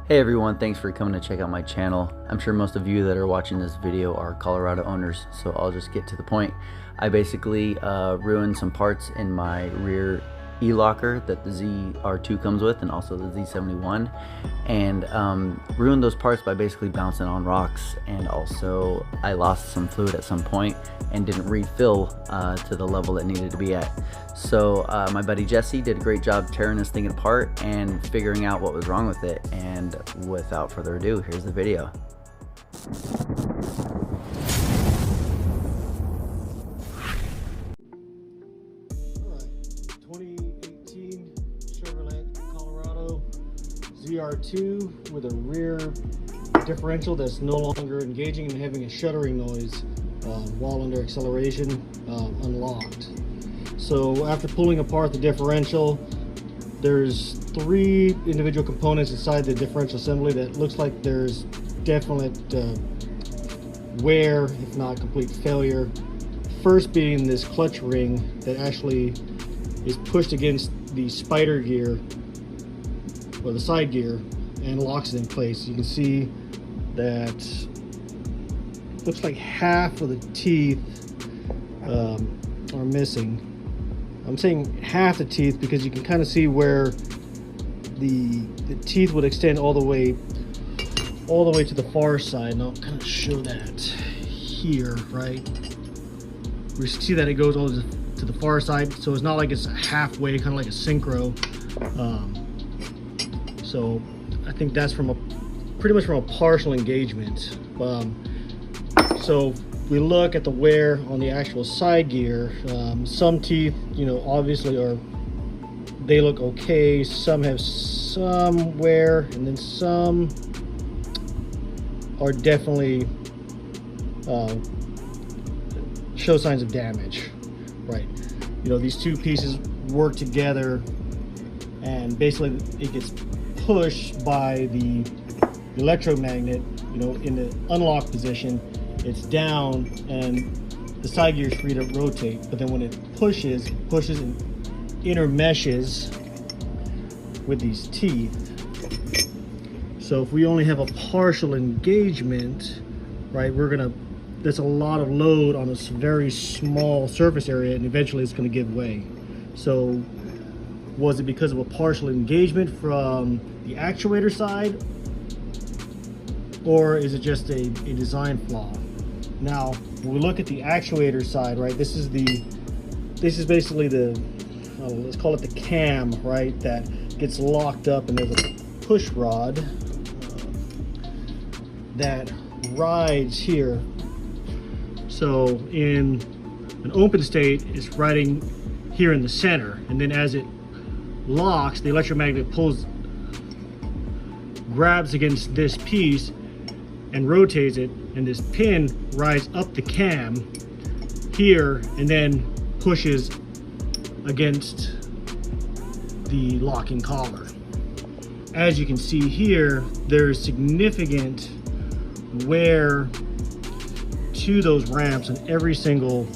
Hey everyone, thanks for coming to check out my channel. I'm sure most of you that are watching this video are Colorado owners, so I'll just get to the point. I basically ruined some parts in my rear e-locker that the ZR2 comes with, and also the Z71, and ruined those parts by basically bouncing on rocks. And also I lost some fluid at some point and didn't refill to the level it needed to be at. So my buddy Jesse did a great job tearing this thing apart and figuring out what was wrong with it. And without further ado, here's the video. Alright, 2018 Chevrolet Colorado ZR2 with a rear differential that's no longer engaging and having a shuttering noise while under acceleration, unlocked. So after pulling apart the differential, there's 3 individual components inside the differential assembly that looks like there's definite wear, if not complete failure. First being this clutch ring that actually is pushed against the spider gear or the side gear and locks it in place. You can see that looks like half of the teeth are missing. I'm saying half the teeth because you can kind of see where the teeth would extend all the way to the far side, and I'll kind of show that here, right? We see that it goes all to the far side, so it's not like it's halfway, kind of like a synchro. So I think that's pretty much from a partial engagement. So we look at the wear on the actual side gear. Some teeth, you know, obviously they look okay. Some have some wear, and then some are definitely show signs of damage, right? You know, these 2 pieces work together, and basically it gets pushed by the electromagnet, you know, in the unlock position. It's down and the side gear is free to rotate, but then when it pushes and intermeshes with these teeth. So if we only have a partial engagement, right, there's a lot of load on a very small surface area, and eventually it's going to give way. So was it because of a partial engagement from the actuator side, or is it just a design flaw? Now, when we look at the actuator side, right, this is basically the, let's call it the cam, right, that gets locked up, and there's a push rod that rides here. So in an open state, it's riding here in the center, and then as it locks, the electromagnet grabs against this piece and rotates it, and this pin rides up the cam here and then pushes against the locking collar. As you can see here, there's significant wear to those ramps on every single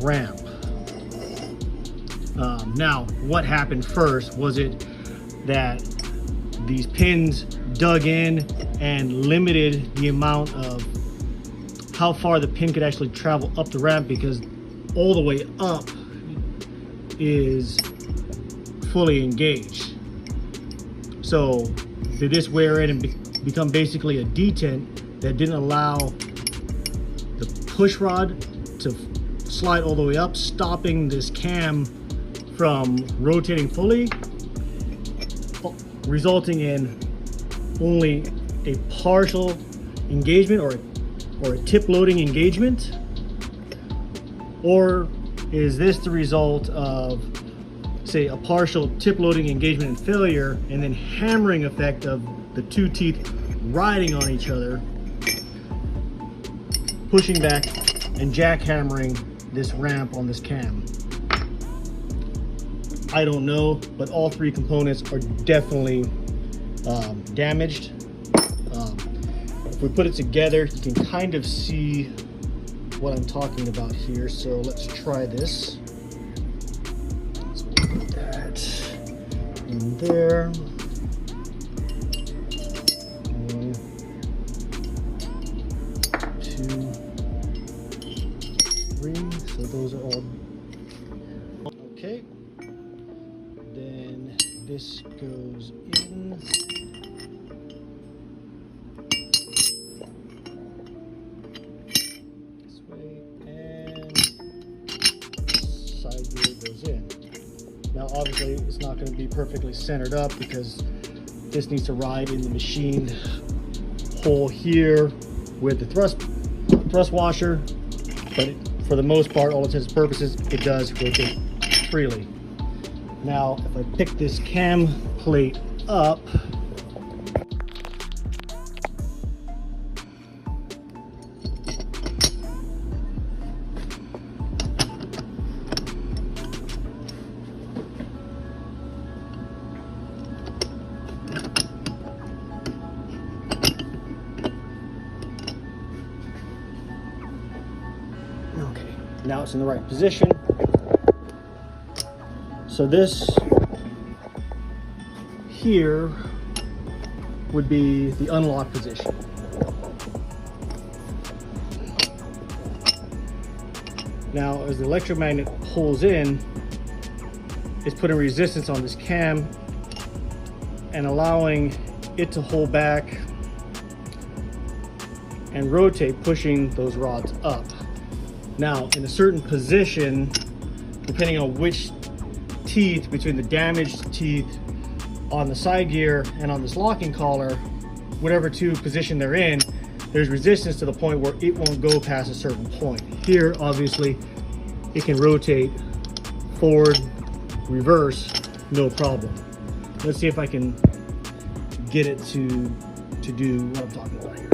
ramp. Now, what happened first? Was it that these pins dug in and limited the amount of how far the pin could actually travel up the ramp, because all the way up is fully engaged? So did this wear in and become basically a detent that didn't allow the push rod to slide all the way up, stopping this cam from rotating fully, resulting in only a partial engagement or a tip loading engagement? Or is this the result of, say, a partial tip loading engagement and failure, and then hammering effect of the 2 teeth riding on each other, pushing back and jackhammering this ramp on this cam? I don't know, but all 3 components are definitely damaged. If we put it together, you can kind of see what I'm talking about here. So let's try this. So we'll put that in there. this goes in. This way, and side gear goes in. Now obviously it's not going to be perfectly centered up because this needs to ride in the machined hole here with the thrust washer, but for the most part, all intents and purposes, it does rotate freely. Now, if I pick this cam plate up, okay, now it's in the right position. So this here would be the unlock position. Now, as the electromagnet pulls in, it's putting resistance on this cam and allowing it to hold back and rotate, pushing those rods up. Now, in a certain position, depending on which teeth, between the damaged teeth on the side gear and on this locking collar, whatever two position they're in, there's resistance to the point where it won't go past a certain point. Here, obviously, it can rotate forward, reverse, no problem. Let's see if I can get it to do what I'm talking about here.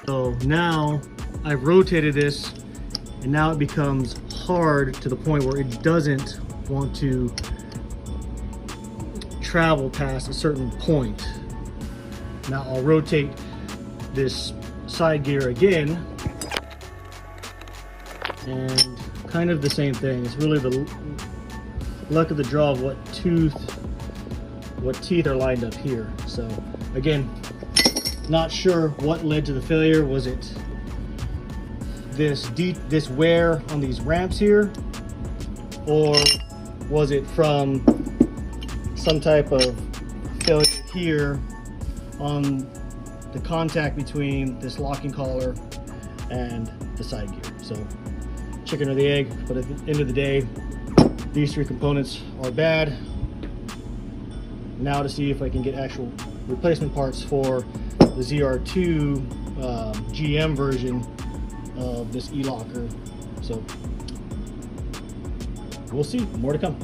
So now I've rotated this, and now it becomes hard to the point where it doesn't want to travel past a certain point. Now I'll rotate this side gear again, and kind of the same thing. It's really the luck of the draw of what teeth are lined up here. So again, not sure what led to the failure. Was it this wear on these ramps here, or was it from some type of failure here on the contact between this locking collar and the side gear? So chicken or the egg, but at the end of the day, these three components are bad. Now to see if I can get actual replacement parts for the ZR2 GM version of this E-locker. So we'll see, more to come.